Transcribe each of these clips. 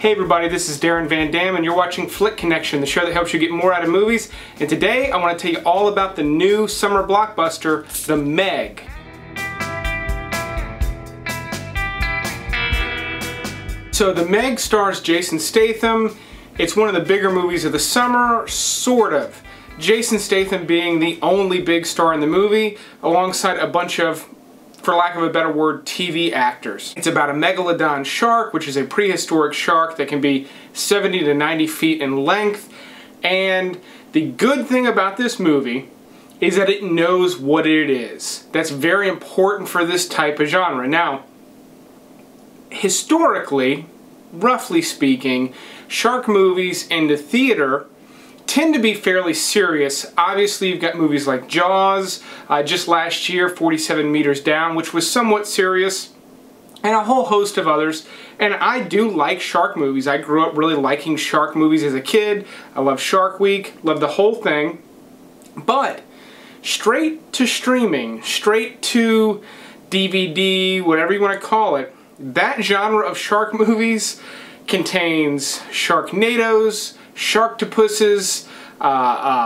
Hey everybody, this is Darren Van Dam and you're watching Flick Connection, the show that helps you get more out of movies. And today I want to tell you all about the new summer blockbuster, the MEG. So the MEG stars Jason Statham. It's one of the bigger movies of the summer, sort of. Jason Statham being the only big star in the movie, alongside a bunch of, for lack of a better word, TV actors. It's about a Megalodon shark, which is a prehistoric shark that can be 70 to 90 feet in length. And the good thing about this movie is that it knows what it is. That's very important for this type of genre. Now, historically, roughly speaking, shark movies in the theater tend to be fairly serious. Obviously, you've got movies like Jaws, just last year, 47 Meters Down, which was somewhat serious, and a whole host of others. And I do like shark movies. I grew up really liking shark movies as a kid. I love Shark Week, love the whole thing. But straight to streaming, straight to DVD, whatever you want to call it, that genre of shark movies contains Sharknadoes, Sharktopusses,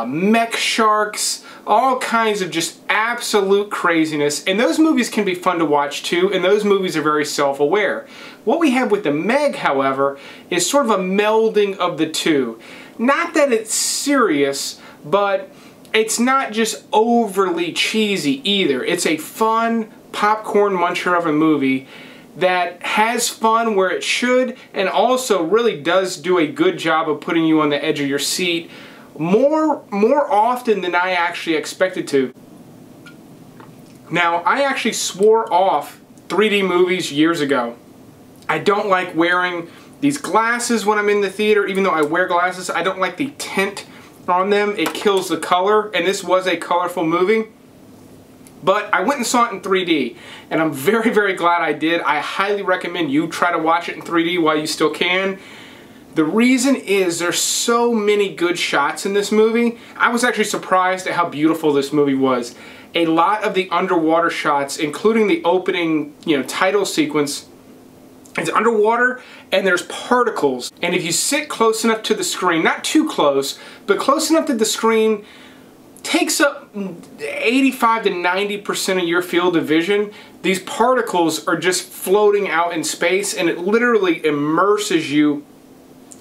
mech sharks, all kinds of just absolute craziness. And those movies can be fun to watch too, and those movies are very self-aware. What we have with the MEG, however, is sort of a melding of the two. Not that it's serious, but it's not just overly cheesy either. It's a fun popcorn muncher of a movie that has fun where it should, and also really does do a good job of putting you on the edge of your seat more often than I actually expected to. Now, I actually swore off 3D movies years ago. I don't like wearing these glasses when I'm in the theater. Even though I wear glasses, I don't like the tint on them. It kills the color, and this was a colorful movie. But I went and saw it in 3D, and I'm very, very glad I did. I highly recommend you try to watch it in 3D while you still can. The reason is there's so many good shots in this movie. I was actually surprised at how beautiful this movie was. A lot of the underwater shots, including the opening, title sequence, it's underwater and there's particles. And if you sit close enough to the screen, not too close, but close enough that the screen takes up 85 to 90% of your field of vision, these particles are just floating out in space, and it literally immerses you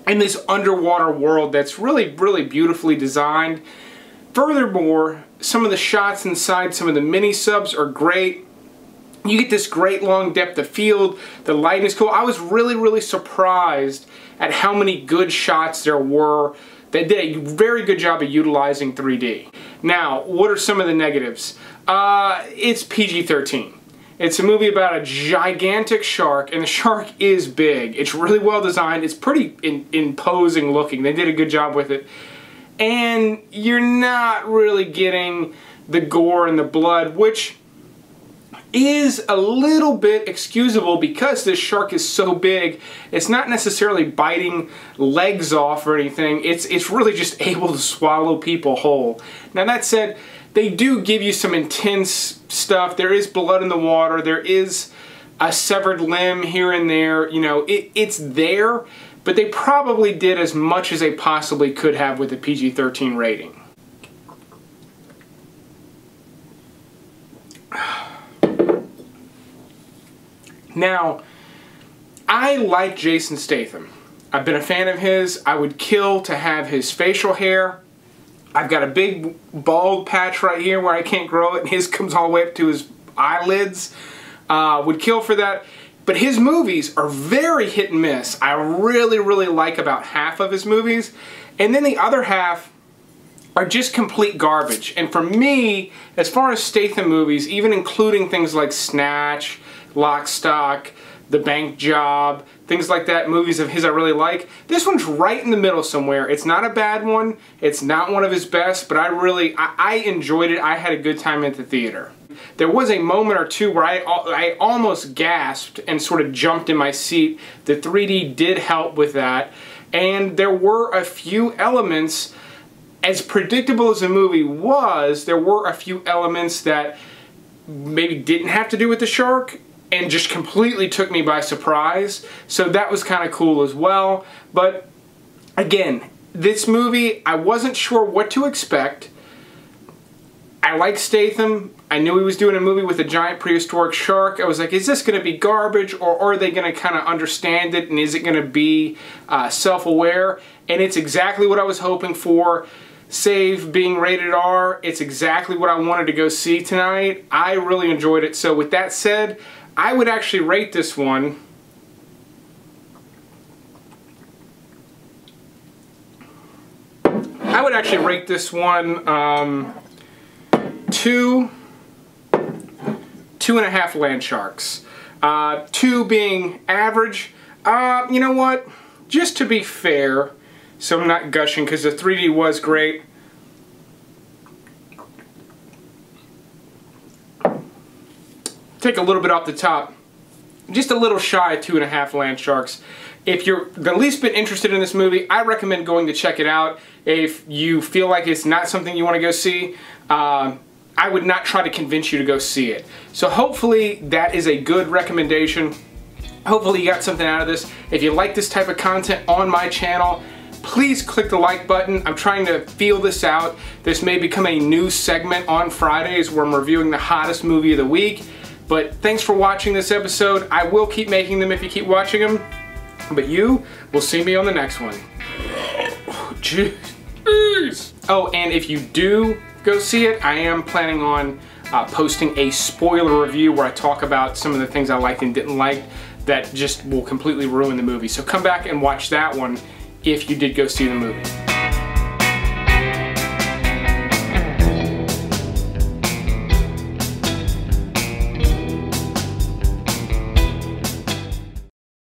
in this underwater world that's really, really beautifully designed. Furthermore, some of the shots inside some of the mini subs are great. You get this great long depth of field. The lighting is cool. I was really, really surprised at how many good shots there were. They did a very good job of utilizing 3D. Now, what are some of the negatives? It's PG-13. It's a movie about a gigantic shark, and the shark is big. It's really well designed. It's pretty imposing looking. They did a good job with it. And you're not really getting the gore and the blood, which is a little bit excusable because this shark is so big. It's not necessarily biting legs off or anything. It's really just able to swallow people whole. Now that said, they do give you some intense stuff. There is blood in the water. There is a severed limb here and there. It's there, but they probably did as much as they possibly could have with a PG-13 rating. Now, I like Jason Statham. I've been a fan of his. I would kill to have his facial hair. I've got a big bald patch right here where I can't grow it, and his comes all the way up to his eyelids. Would kill for that. But his movies are very hit and miss. I really, really like about half of his movies. And then the other half are just complete garbage. And for me, as far as Statham movies, even including things like Snatch, Lock, Stock, The Bank Job, things like that, movies of his I really like. This one's right in the middle somewhere. It's not a bad one. It's not one of his best, but I enjoyed it. I had a good time at the theater. There was a moment or two where I almost gasped and sort of jumped in my seat. The 3D did help with that. And there were a few elements, as predictable as the movie was, there were a few elements that maybe didn't have to do with the shark, and just completely took me by surprise. So that was kind of cool as well. But again, this movie, I wasn't sure what to expect. I like Statham. I knew he was doing a movie with a giant prehistoric shark. I was like, is this going to be garbage, or are they going to kind of understand it, and is it going to be self-aware? And it's exactly what I was hoping for. Save being rated R, it's exactly what I wanted to go see tonight. I really enjoyed it. So with that said, I would actually rate this one two and a half land sharks. 2 being average. You know what? Just to be fair, so I'm not gushing because the 3D was great. Take a little bit off the top. Just a little shy of 2.5 land sharks. If you're the least bit interested in this movie, I recommend going to check it out. If you feel like it's not something you want to go see, I would not try to convince you to go see it. So hopefully that is a good recommendation. Hopefully you got something out of this. If you like this type of content on my channel, please click the like button. I'm trying to feel this out. This may become a new segment on Fridays where I'm reviewing the hottest movie of the week. But thanks for watching this episode. I will keep making them if you keep watching them. But you will see me on the next one. Jeez. Oh, and if you do go see it, I am planning on posting a spoiler review where I talk about some of the things I liked and didn't like that just will completely ruin the movie. So come back and watch that one if you did go see the movie.